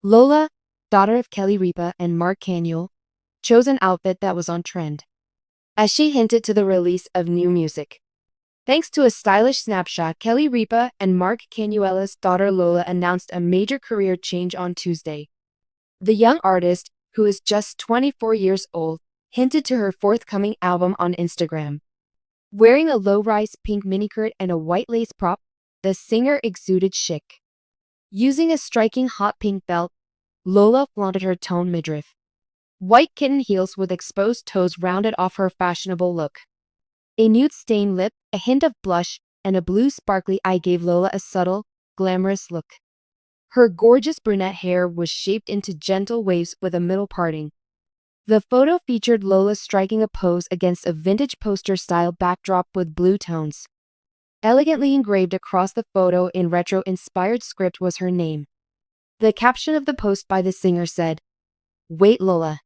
Lola, daughter of Kelly Ripa and Mark Canuel, chose an outfit that was on trend, as she hinted to the release of new music. Thanks to a stylish snapshot, Kelly Ripa and Mark Canuel's daughter Lola announced a major career change on Tuesday. The young artist, who is just 24 years old, hinted to her forthcoming album on Instagram. Wearing a low-rise pink miniskirt and a white lace prop, the singer exuded chic. Using a striking hot pink belt, Lola flaunted her toned midriff. White kitten heels with exposed toes rounded off her fashionable look. A nude stained lip, a hint of blush, and a blue sparkly eye gave Lola a subtle, glamorous look. Her gorgeous brunette hair was shaped into gentle waves with a middle parting. The photo featured Lola striking a pose against a vintage poster-style backdrop with blue tones. Elegantly engraved across the photo in retro-inspired script was her name. The caption of the post by the singer said, "Wait, Lola."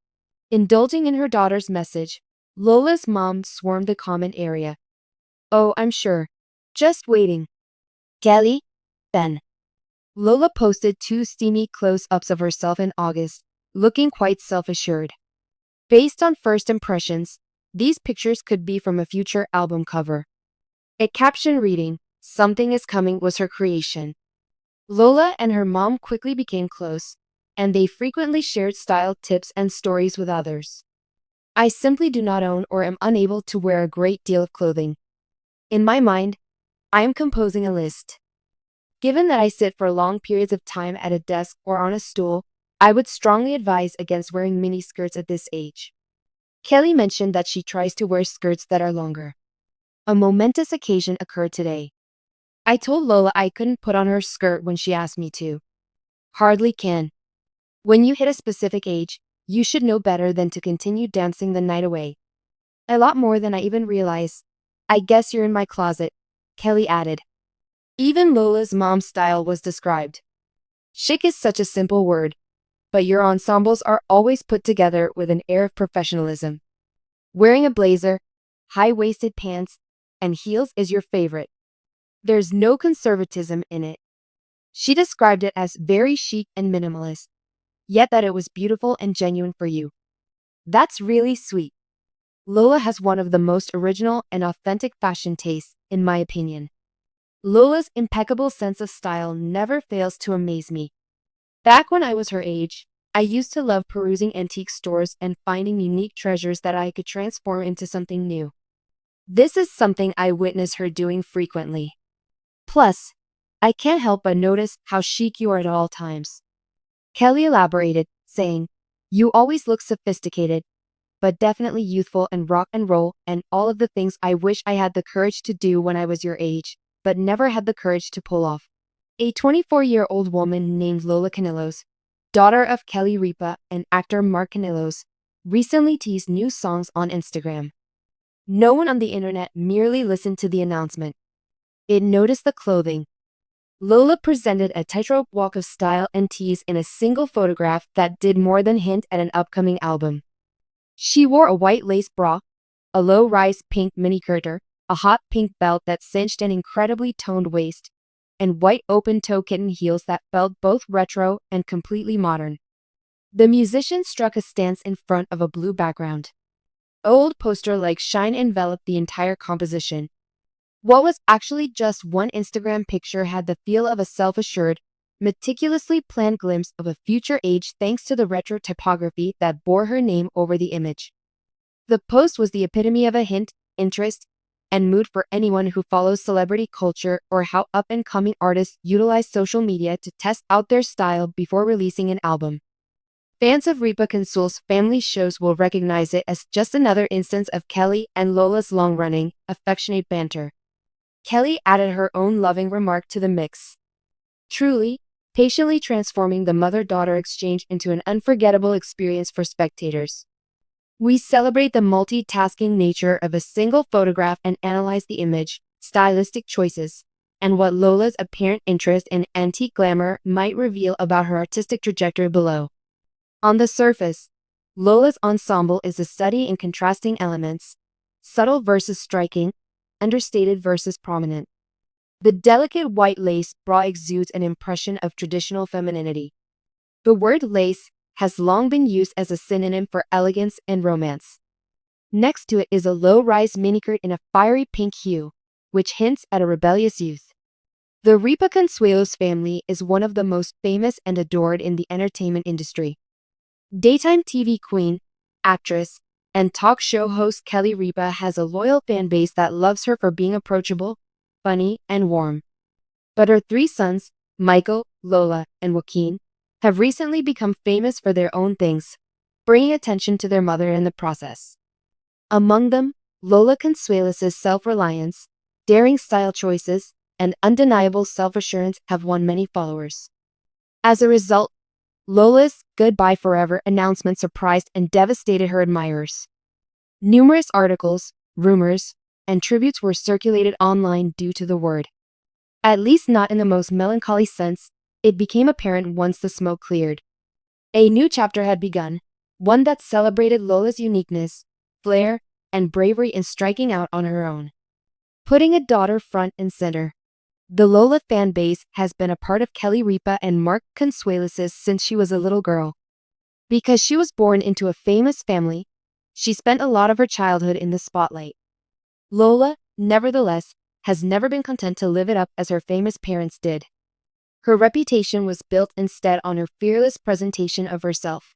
Indulging in her daughter's message, Lola's mom swarmed the comment area. "Oh, I'm sure. Just waiting. Kelly, then." Lola posted 2 steamy close-ups of herself in August, looking quite self-assured. Based on first impressions, these pictures could be from a future album cover. A caption reading, "Something is coming," was her creation. Lola and her mom quickly became close, and they frequently shared style tips and stories with others. "I simply do not own or am unable to wear a great deal of clothing. In my mind, I am composing a list. Given that I sit for long periods of time at a desk or on a stool, I would strongly advise against wearing miniskirts at this age." Kelly mentioned that she tries to wear skirts that are longer. A momentous occasion occurred today. "I told Lola I couldn't put on her skirt when she asked me to. Hardly can. When you hit a specific age, you should know better than to continue dancing the night away. A lot more than I even realize. I guess you're in my closet," Kelly added. Even Lola's mom's style was described. "Chic is such a simple word, but your ensembles are always put together with an air of professionalism. Wearing a blazer, high-waisted pants, and heels is your favorite. There's no conservatism in it." She described it as very chic and minimalist, yet that it was beautiful and genuine for you. "That's really sweet." Lola has one of the most original and authentic fashion tastes, in my opinion. Lola's impeccable sense of style never fails to amaze me. "Back when I was her age, I used to love perusing antique stores and finding unique treasures that I could transform into something new. This is something I witness her doing frequently. Plus, I can't help but notice how chic you are at all times." Kelly elaborated, saying, "You always look sophisticated, but definitely youthful and rock and roll and all of the things I wish I had the courage to do when I was your age, but never had the courage to pull off." A 24-year-old woman named Lola Canelos, daughter of Kelly Ripa and actor Mark Canelos, recently teased new songs on Instagram. No one on the internet merely listened to the announcement. It noticed the clothing. Lola presented a tightrope walk of style and tease in a single photograph that did more than hint at an upcoming album. She wore a white lace bra, a low-rise pink miniskirt, a hot pink belt that cinched an incredibly toned waist, and white open-toe kitten heels that felt both retro and completely modern. The musician struck a stance in front of a blue background. Old poster-like shine enveloped the entire composition. What was actually just one Instagram picture had the feel of a self-assured, meticulously planned glimpse of a future age thanks to the retro typography that bore her name over the image. The post was the epitome of a hint, interest, and mood for anyone who follows celebrity culture or how up-and-coming artists utilize social media to test out their style before releasing an album. Fans of Ripa Consul's family shows will recognize it as just another instance of Kelly and Lola's long-running, affectionate banter. Kelly added her own loving remark to the mix. "Truly, patiently transforming the mother-daughter exchange into an unforgettable experience for spectators. We celebrate the multitasking nature of a single photograph and analyze the image, stylistic choices, and what Lola's apparent interest in antique glamour might reveal about her artistic trajectory below." On the surface, Lola's ensemble is a study in contrasting elements, subtle versus striking, understated versus prominent. The delicate white lace bra exudes an impression of traditional femininity. The word lace has long been used as a synonym for elegance and romance. Next to it is a low-rise miniskirt in a fiery pink hue, which hints at a rebellious youth. The Ripa Consuelos family is one of the most famous and adored in the entertainment industry. Daytime TV queen, actress, and talk show host Kelly Ripa has a loyal fan base that loves her for being approachable, funny, and warm. But her three sons, Michael, Lola, and Joaquin, have recently become famous for their own things, bringing attention to their mother in the process. Among them, Lola Consuelos' self-reliance, daring style choices, and undeniable self-assurance have won many followers. As a result, Lola's "Goodbye Forever" announcement surprised and devastated her admirers. Numerous articles, rumors, and tributes were circulated online due to the word. At least not in the most melancholy sense, it became apparent once the smoke cleared. A new chapter had begun, one that celebrated Lola's uniqueness, flair, and bravery in striking out on her own. Putting a daughter front and center. The Lola fan base has been a part of Kelly Ripa and Mark Consuelos since she was a little girl. Because she was born into a famous family, she spent a lot of her childhood in the spotlight. Lola, nevertheless, has never been content to live it up as her famous parents did. Her reputation was built instead on her fearless presentation of herself.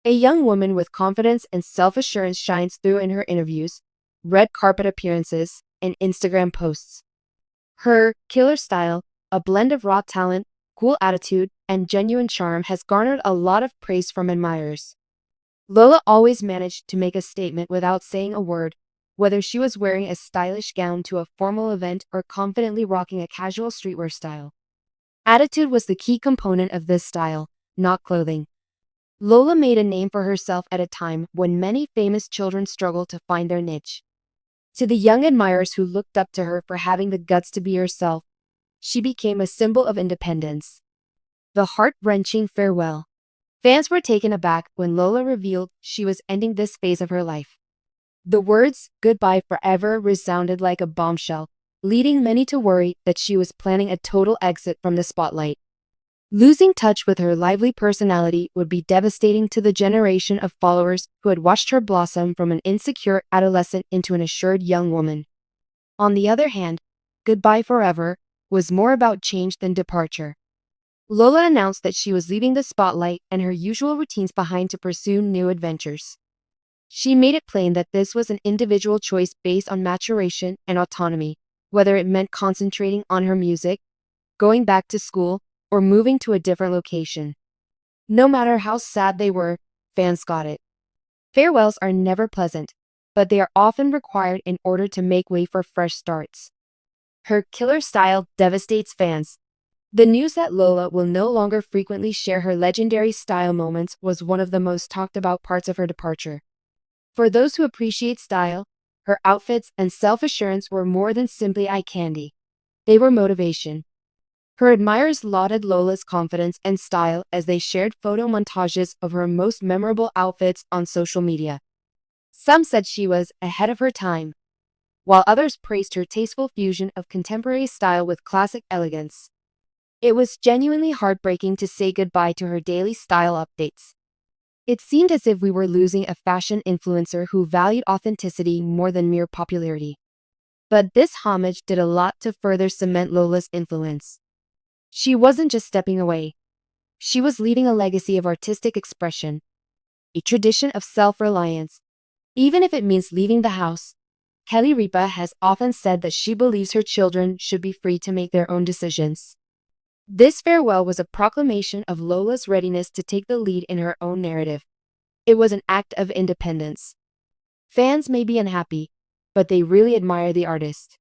A young woman with confidence and self-assurance shines through in her interviews, red carpet appearances, and Instagram posts. Her killer style, a blend of raw talent, cool attitude, and genuine charm, has garnered a lot of praise from admirers. Lola always managed to make a statement without saying a word, whether she was wearing a stylish gown to a formal event or confidently rocking a casual streetwear style. Attitude was the key component of this style, not clothing. Lola made a name for herself at a time when many famous children struggled to find their niche. To the young admirers who looked up to her for having the guts to be herself, she became a symbol of independence. The heart-wrenching farewell. Fans were taken aback when Lola revealed she was ending this phase of her life. The words, "Goodbye Forever," resounded like a bombshell, leading many to worry that she was planning a total exit from the spotlight. Losing touch with her lively personality would be devastating to the generation of followers who had watched her blossom from an insecure adolescent into an assured young woman. On the other hand, "Goodbye Forever" was more about change than departure. Lola announced that she was leaving the spotlight and her usual routines behind to pursue new adventures. She made it plain that this was an individual choice based on maturation and autonomy, whether it meant concentrating on her music, going back to school, or moving to a different location. No matter how sad they were, fans got it. Farewells are never pleasant, but they are often required in order to make way for fresh starts. Her killer style devastates fans. The news that Lola will no longer frequently share her legendary style moments was one of the most talked about parts of her departure. For those who appreciate style, her outfits and self-assurance were more than simply eye candy. They were motivation. Her admirers lauded Lola's confidence and style as they shared photo montages of her most memorable outfits on social media. Some said she was ahead of her time, while others praised her tasteful fusion of contemporary style with classic elegance. It was genuinely heartbreaking to say goodbye to her daily style updates. It seemed as if we were losing a fashion influencer who valued authenticity more than mere popularity. But this homage did a lot to further cement Lola's influence. She wasn't just stepping away. She was leaving a legacy of artistic expression, a tradition of self-reliance. Even if it means leaving the house, Kelly Ripa has often said that she believes her children should be free to make their own decisions. This farewell was a proclamation of Lola's readiness to take the lead in her own narrative. It was an act of independence. Fans may be unhappy, but they really admire the artist.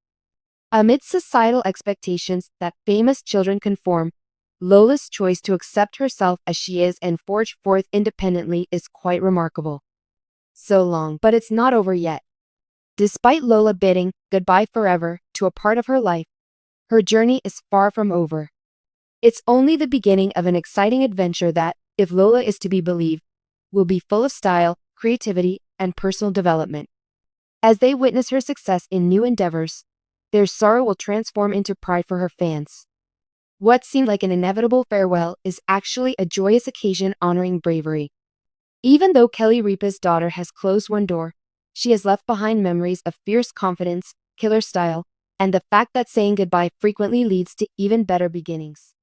Amidst societal expectations that famous children conform, Lola's choice to accept herself as she is and forge forth independently is quite remarkable. So long, but it's not over yet. Despite Lola bidding goodbye forever to a part of her life, her journey is far from over. It's only the beginning of an exciting adventure that, if Lola is to be believed, will be full of style, creativity, and personal development. As they witness her success in new endeavors, their sorrow will transform into pride for her fans. What seemed like an inevitable farewell is actually a joyous occasion honoring bravery. Even though Kelly Ripa's daughter has closed one door, she has left behind memories of fierce confidence, killer style, and the fact that saying goodbye frequently leads to even better beginnings.